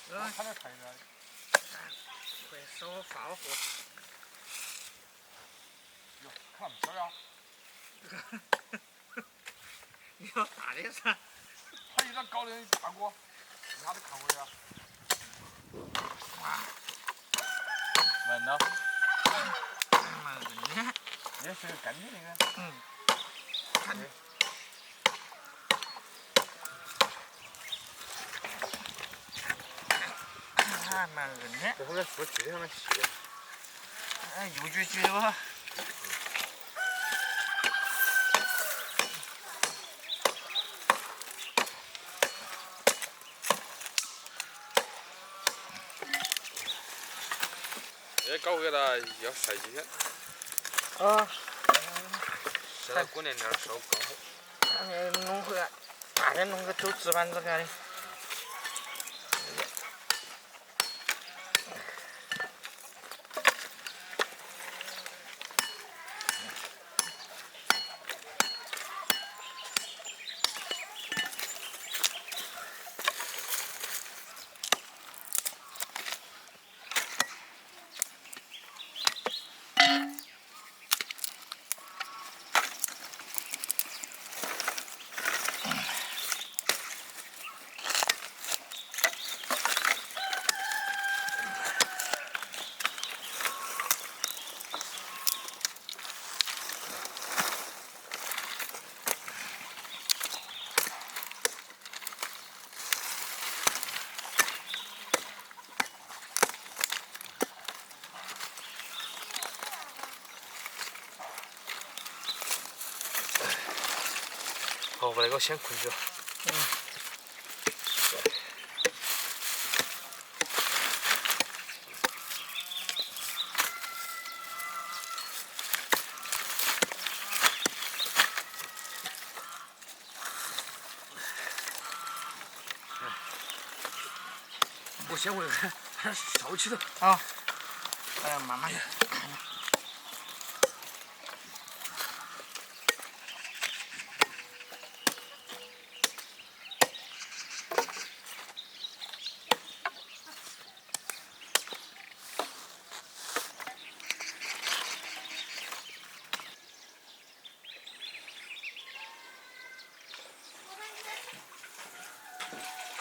看点看一点。会使我发火。哟，看不漂亮。你要大的噻。他一张高的大锅，一下子看回去。哇，闻呢？蛮嫩的。也是干净的。嗯。还蛮嫩的。这后面出非常的细。哎，又撅撅的哇。这搞回来要晒几天。啊。晒到过年点烧刚好。弄回来，大点弄个走纸板子干的。好，把那个先捆住。我先回来，还烧起的。啊。哎，慢慢。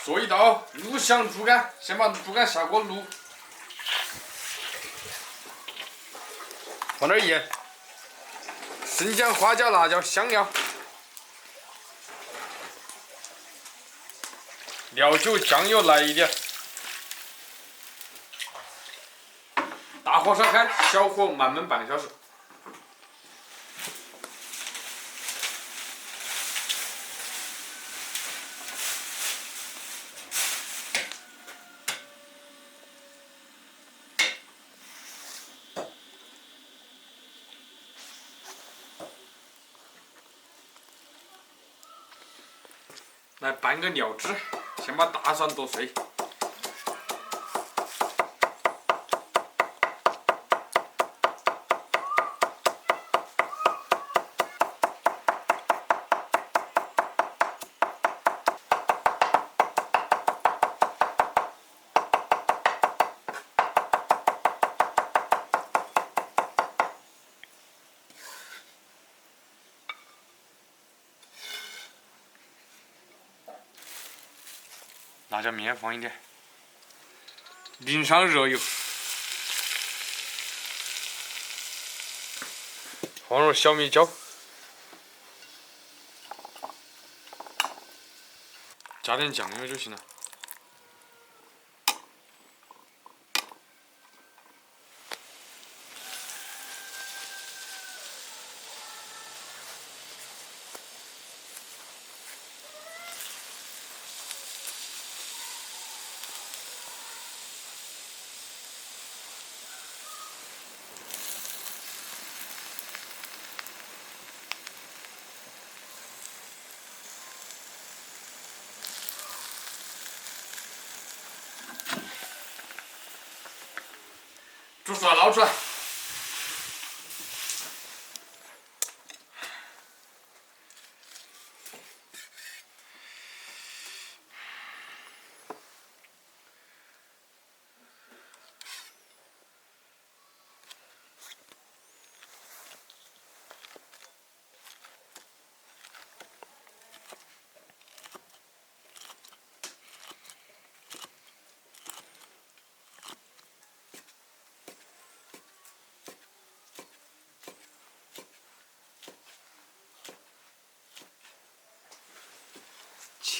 做一道卤香猪肝，先把猪肝下锅卤，放点盐、生姜、花椒、辣椒、香料、料酒、酱油来一点，大火烧开，小火慢焖半个小时。来拌个料汁，先把大蒜剁碎。辣椒面放一点，淋上热油，放入小米椒，加点酱油就行了。煮熟了捞出来。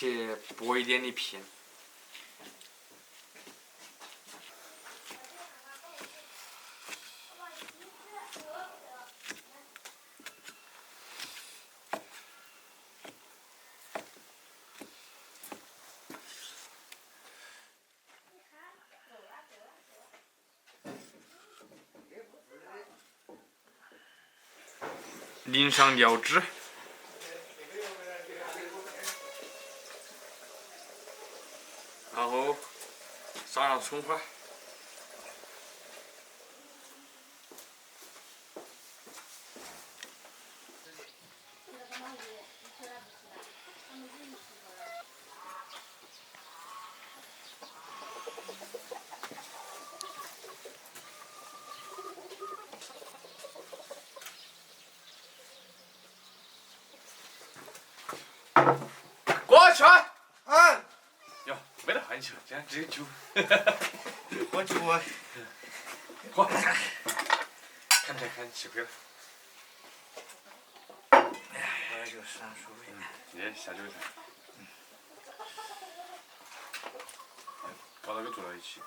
且薄一点的片。淋上料汁，然后撒上葱花。过去！啊，哟，没得换球，这样只有酒。我就我嚯，看这看吃亏了。我就上书你下酒噻。搞到个坐到一起。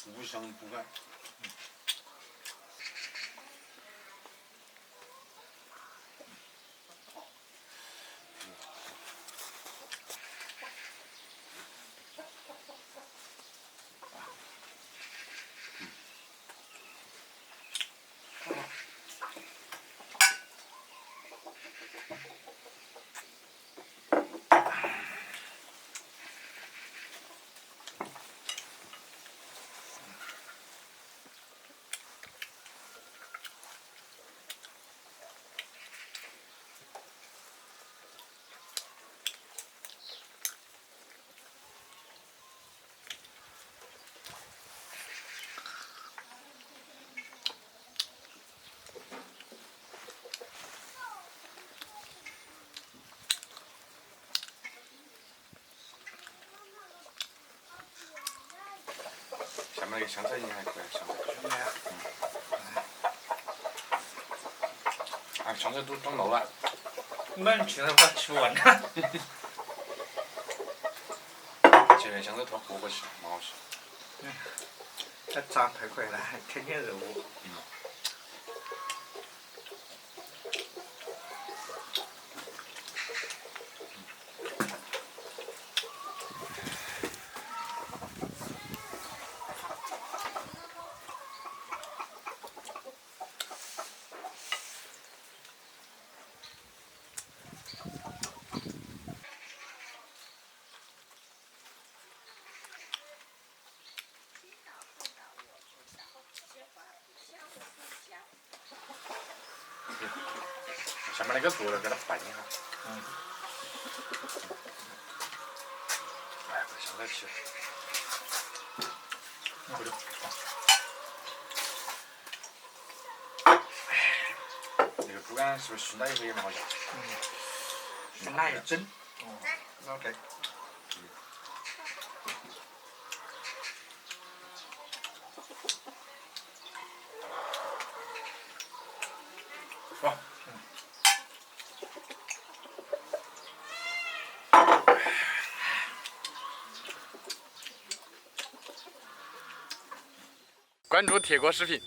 无香不干。下面那个香菜你还可以，香菜。啊，香菜都长漏了。我们现在把它吃完了。前面香菜头过过去，蛮好吃。它长太快了，天天肉。下面那个做了，给它拌一下。哎，把香菜切。回头。那个猪肝是不是熏了以后也蛮好吃？熏它一蒸。哦，OK。哇。关注铁锅视频。